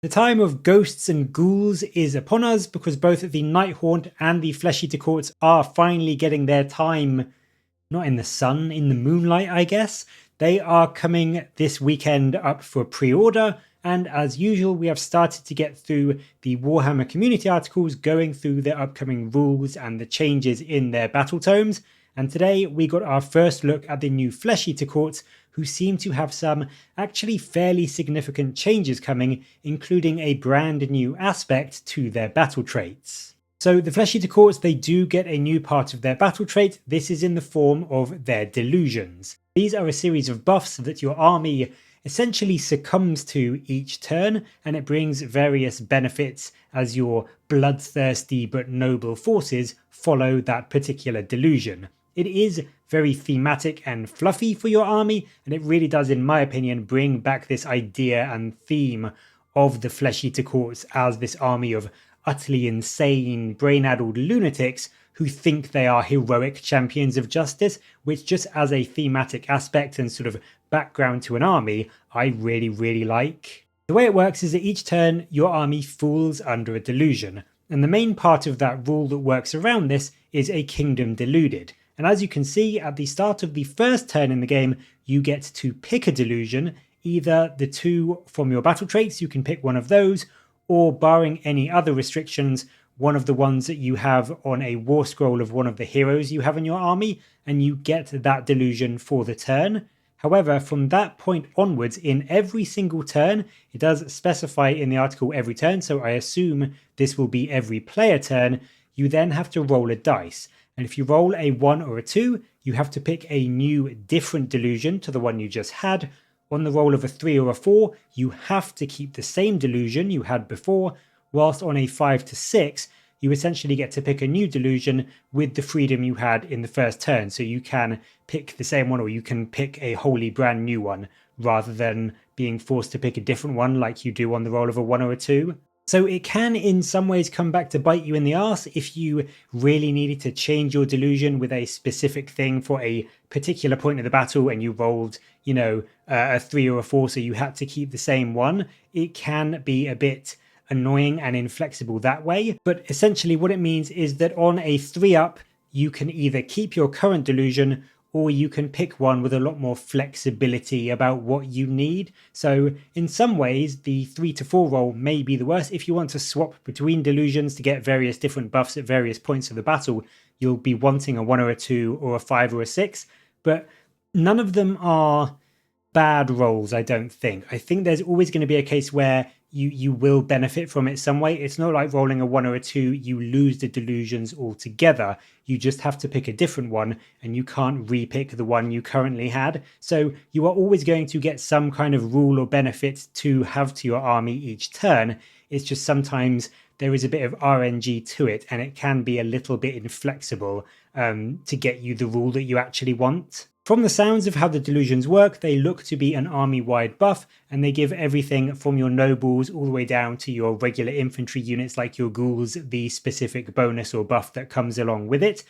The time of ghosts and ghouls is upon us because both the Nighthaunt and the Flesh-Eater Courts are finally getting their time, not in the sun, in the moonlight, I guess. They are coming this weekend up for pre-order, and as usual, we have started to get through the Warhammer community articles going through their upcoming rules and the changes in their battle tomes. And today we got our first look at the new Flesh-Eater Courts, who seem to have some actually fairly significant changes coming, including a brand new aspect to their battle traits. So the Flesh-Eater Courts, they do get a new part of their battle trait. This is in the form of their Delusions. These are a series of buffs that your army essentially succumbs to each turn, and it brings various benefits as your bloodthirsty but noble forces follow that particular delusion. It is very thematic and fluffy for your army, and it really does, in my opinion, bring back this idea and theme of the Flesh-Eater Courts as this army of utterly insane, brain-addled lunatics who think they are heroic champions of justice, which just as a thematic aspect and sort of background to an army, I really like. The way it works is that each turn your army falls under a delusion, and the main part of that rule that works around this is a kingdom deluded. And as you can see, at the start of the first turn in the game, you get to pick a delusion, either the two from your battle traits, you can pick one of those, or barring any other restrictions, one of the ones that you have on a war scroll of one of the heroes you have in your army, and you get that delusion for the turn. However, from that point onwards, in every single turn, it does specify in the article every turn, so I assume this will be every player turn, you then have to roll a dice. And if you roll a 1 or a 2, you have to pick a new different delusion to the one you just had. On the roll of a 3 or a 4, you have to keep the same delusion you had before, whilst on a 5 to 6, you essentially get to pick a new delusion with the freedom you had in the first turn. So you can pick the same one, or you can pick a wholly brand new one, rather than being forced to pick a different one like you do on the roll of a 1 or a 2. So it can in some ways come back to bite you in the arse if you really needed to change your delusion with a specific thing for a particular point of the battle and you rolled, a 3 or a 4, so you had to keep the same one. It can be a bit annoying and inflexible that way, but essentially what it means is that on a 3-up, you can either keep your current delusion or you can pick one with a lot more flexibility about what you need. So in some ways, the 3 to 4 roll may be the worst. If you want to swap between delusions to get various different buffs at various points of the battle, you'll be wanting a 1 or a 2 or a 5 or a 6, but none of them are bad rolls, I don't think. I think there's always going to be a case where you will benefit from it some way. It's not like rolling a 1 or a 2, you lose the delusions altogether. You just have to pick a different one and you can't repick the one you currently had. So you are always going to get some kind of rule or benefit to have to your army each turn. It's just sometimes there is a bit of RNG to it and it can be a little bit inflexible to get you the rule that you actually want. From the sounds of how the delusions work, they look to be an army-wide buff, and they give everything from your nobles all the way down to your regular infantry units like your ghouls the specific bonus or buff that comes along with it.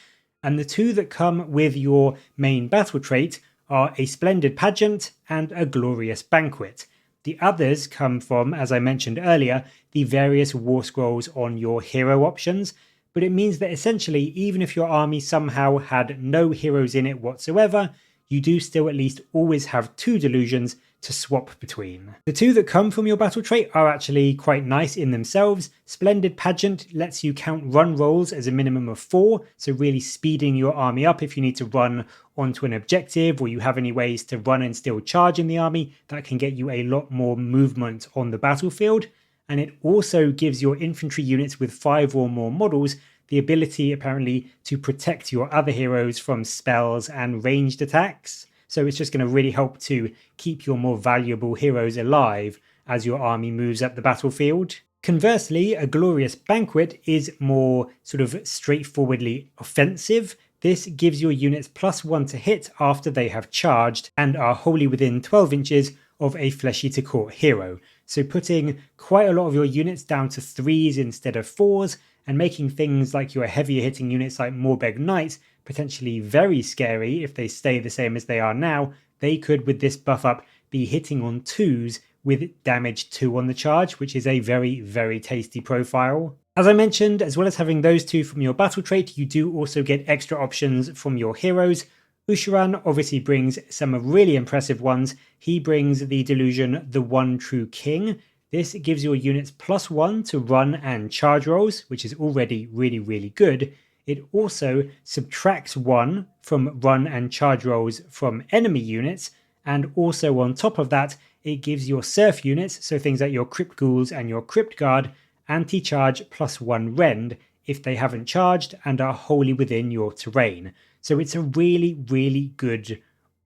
And the two that come with your main battle trait are a splendid pageant and a glorious banquet. The others come from, as I mentioned earlier, the various war scrolls on your hero options, but it means that essentially, even if your army somehow had no heroes in it whatsoever, you do still at least always have 2 delusions to swap between. The 2 that come from your battle trait are actually quite nice in themselves. Splendid Pageant lets you count run rolls as a minimum of 4, so really speeding your army up if you need to run onto an objective or you have any ways to run and still charge in the army. That can get you a lot more movement on the battlefield. And it also gives your infantry units with 5 or more models the ability, apparently, to protect your other heroes from spells and ranged attacks. So it's just going to really help to keep your more valuable heroes alive as your army moves up the battlefield. Conversely, a glorious banquet is more sort of straightforwardly offensive. This gives your units +1 to hit after they have charged and are wholly within 12 inches of a Flesh-Eater Court hero. So putting quite a lot of your units down to 3s instead of 4s, and making things like your heavier hitting units like Morbeg Knights potentially very scary if they stay the same as they are now. They could, with this buff up, be hitting on 2s with damage 2 on the charge, which is a very, very tasty profile. As I mentioned, as well as having those two from your battle trait, you do also get extra options from your heroes. Ushoran obviously brings some really impressive ones. He brings the delusion, the One True King. This gives your units +1 to run and charge rolls, which is already really, really good. It also subtracts 1 from run and charge rolls from enemy units, and also on top of that, it gives your surf units, so things like your Crypt Ghouls and your Crypt Guard, anti-charge +1 rend if they haven't charged and are wholly within your terrain. So it's a really, really good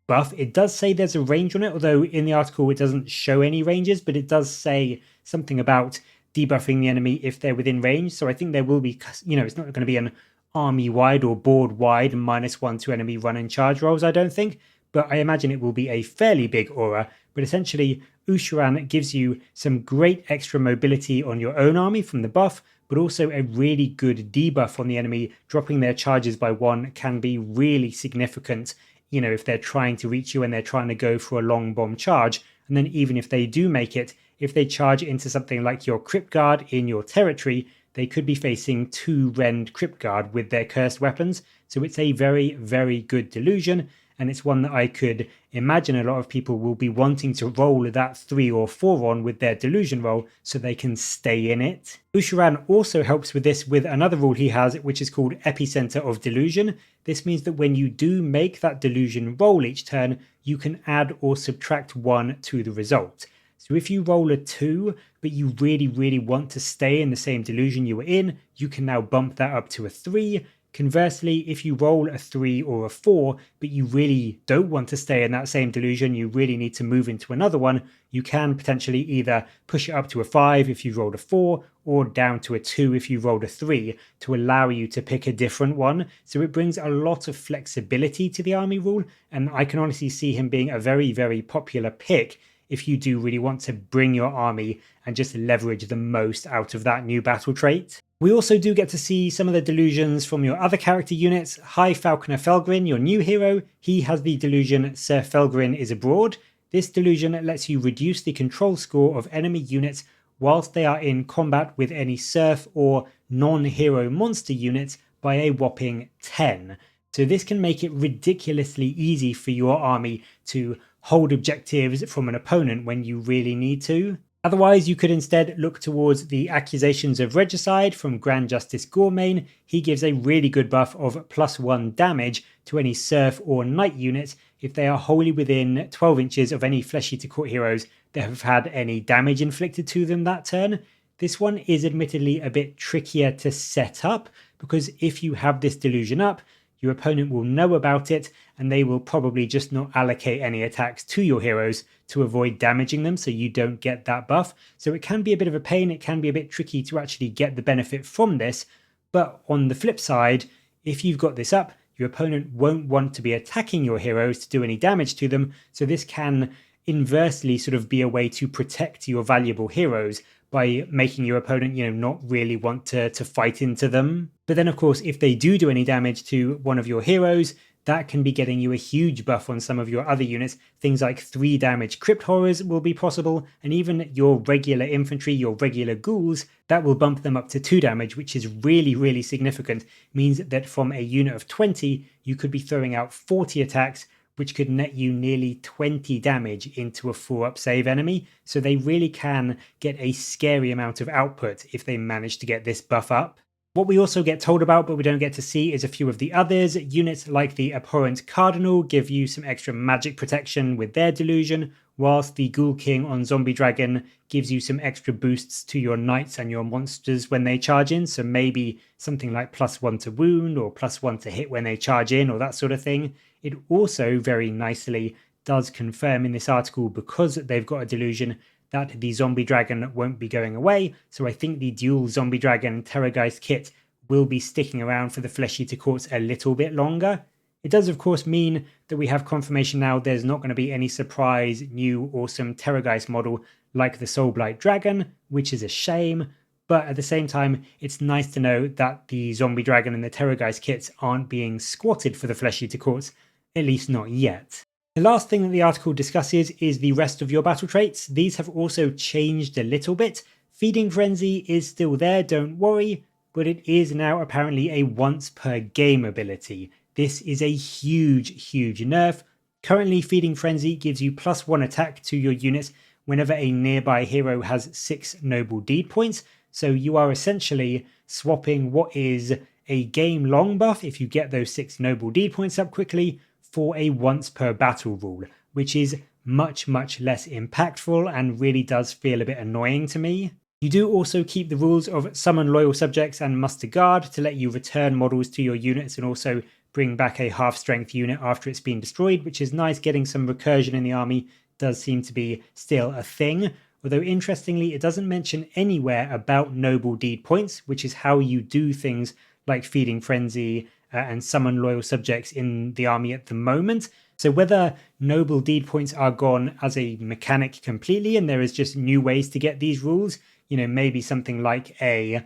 buff. It does say there's a range on it, although in the article it doesn't show any ranges, but it does say something about debuffing the enemy if they're within range. So I think there will be, it's not going to be an army-wide or board-wide -1 to enemy run and charge rolls, I don't think, but I imagine it will be a fairly big aura. But essentially, Ushoran gives you some great extra mobility on your own army from the buff, but also a really good debuff on the enemy. Dropping their charges by 1 can be really significant, if they're trying to reach you and they're trying to go for a long bomb charge. And then even if they do make it, if they charge into something like your Crypt Guard in your territory, they could be facing 2 rend Crypt Guard with their cursed weapons. So it's a very, very good delusion, and it's one that I could imagine a lot of people will be wanting to roll that 3 or 4 on with their delusion roll so they can stay in it. Ushoran also helps with this with another rule he has, which is called Epicenter of Delusion. This means that when you do make that delusion roll each turn, you can add or subtract 1 to the result. So if you roll a 2, but you really, really want to stay in the same delusion you were in, you can now bump that up to a 3. Conversely, if you roll a 3 or a 4, but you really don't want to stay in that same delusion, you really need to move into another one, you can potentially either push it up to a 5 if you rolled a 4, or down to a 2 if you rolled a 3, to allow you to pick a different one. So it brings a lot of flexibility to the army rule, and I can honestly see him being a very, very popular pick if you do really want to bring your army and just leverage the most out of that new battle trait. We also do get to see some of the delusions from your other character units. High Falconer Felgrin, your new hero, he has the delusion Sir Felgrin is abroad. This delusion lets you reduce the control score of enemy units whilst they are in combat with any surf or non-hero monster units by a whopping 10. So this can make it ridiculously easy for your army to hold objectives from an opponent when you really need to. Otherwise, you could instead look towards the Accusations of Regicide from Grand Justice Gormain. He gives a really good buff of +1 damage to any Surf or Knight unit if they are wholly within 12 inches of any Flesh Eater Court heroes that have had any damage inflicted to them that turn. This one is admittedly a bit trickier to set up, because if you have this delusion up, your opponent will know about it, and they will probably just not allocate any attacks to your heroes to avoid damaging them, so you don't get that buff. So it can be a bit of a pain, it can be a bit tricky to actually get the benefit from this, but on the flip side, if you've got this up, your opponent won't want to be attacking your heroes to do any damage to them, so this can inversely sort of be a way to protect your valuable heroes by making your opponent, not really want to fight into them. But then, of course, if they do any damage to one of your heroes, that can be getting you a huge buff on some of your other units. Things like 3 damage Crypt Horrors will be possible, and even your regular infantry, your regular ghouls, that will bump them up to 2 damage, which is really, really significant. It means that from a unit of 20, you could be throwing out 40 attacks, which could net you nearly 20 damage into a 4-up save enemy. So they really can get a scary amount of output if they manage to get this buff up. What we also get told about, but we don't get to see, is a few of the others. Units like the Abhorrent Cardinal give you some extra magic protection with their delusion, whilst the Ghoul King on Zombie Dragon gives you some extra boosts to your knights and your monsters when they charge in. So maybe something like +1 to wound or +1 to hit when they charge in, or that sort of thing. It also very nicely does confirm in this article, because they've got a delusion, that the Zombie Dragon won't be going away. So I think the dual Zombie Dragon Terrorgeist kit will be sticking around for the Flesh Eater Courts a little bit longer. It does, of course, mean that we have confirmation now there's not going to be any surprise new awesome Terrorgeist model like the Soulblight Dragon, which is a shame. But at the same time, it's nice to know that the Zombie Dragon and the Terrorgeist kits aren't being squatted for the Flesh Eater Courts, at least not yet. The last thing that the article discusses is the rest of your battle traits. These have also changed a little bit. Feeding Frenzy is still there, don't worry, but it is now apparently a once per game ability. This is a huge nerf. Currently, Feeding Frenzy gives you +1 attack to your units whenever a nearby hero has 6 noble deed points, so you are essentially swapping what is a game-long buff if you get those 6 noble deed points up quickly for a once per battle rule, which is much less impactful and really does feel a bit annoying to me. You do also keep the rules of summon loyal subjects and muster guard to let you return models to your units and also bring back a half strength unit after it's been destroyed, which is nice. Getting some recursion in the army does seem to be still a thing. Although interestingly, it doesn't mention anywhere about noble deed points, which is how you do things like Feeding Frenzy and summon loyal subjects in the army at the moment. So whether noble deed points are gone as a mechanic completely and there is just new ways to get these rules, maybe something like a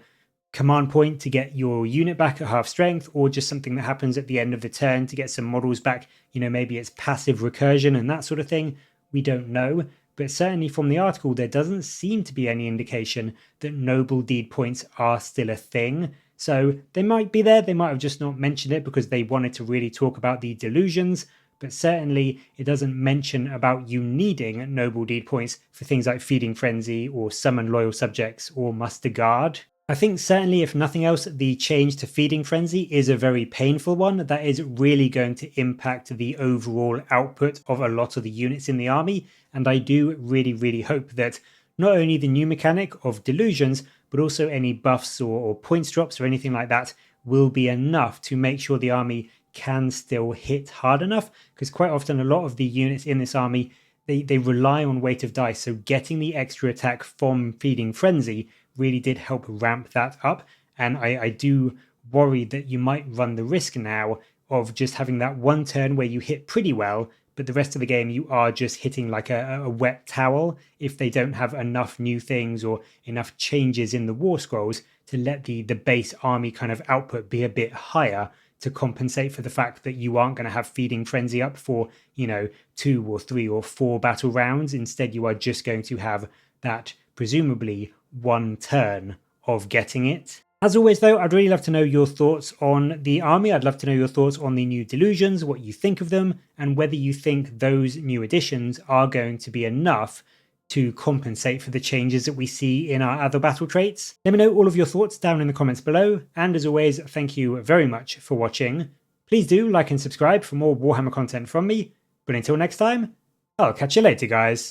command point to get your unit back at half strength, or just something that happens at the end of the turn to get some models back, maybe it's passive recursion and that sort of thing, we don't know. But certainly from the article, there doesn't seem to be any indication that noble deed points are still a thing. So they might be there, they might have just not mentioned it because they wanted to really talk about the delusions, but certainly it doesn't mention about you needing noble deed points for things like Feeding Frenzy or summon loyal subjects or muster guard. I think certainly, if nothing else, the change to Feeding Frenzy is a very painful one that is really going to impact the overall output of a lot of the units in the army, and I do really hope that not only the new mechanic of Delusions, but also any buffs or points drops or anything like that will be enough to make sure the army can still hit hard enough, because quite often a lot of the units in this army, they rely on weight of dice, so getting the extra attack from Feeding Frenzy really did help ramp that up, and I do worry that you might run the risk now of just having that one turn where you hit pretty well, but the rest of the game you are just hitting like a wet towel if they don't have enough new things or enough changes in the war scrolls to let the base army kind of output be a bit higher to compensate for the fact that you aren't going to have Feeding Frenzy up for, 2 or 3 or 4 battle rounds. Instead, you are just going to have that presumably one turn of getting it. As always though, I'd really love to know your thoughts on the army. I'd love to know your thoughts on the new Delusions, what you think of them, and whether you think those new additions are going to be enough to compensate for the changes that we see in our other battle traits. Let me know all of your thoughts down in the comments below, and as always, thank you very much for watching. Please do like and subscribe for more Warhammer content from me, but until next time, I'll catch you later guys.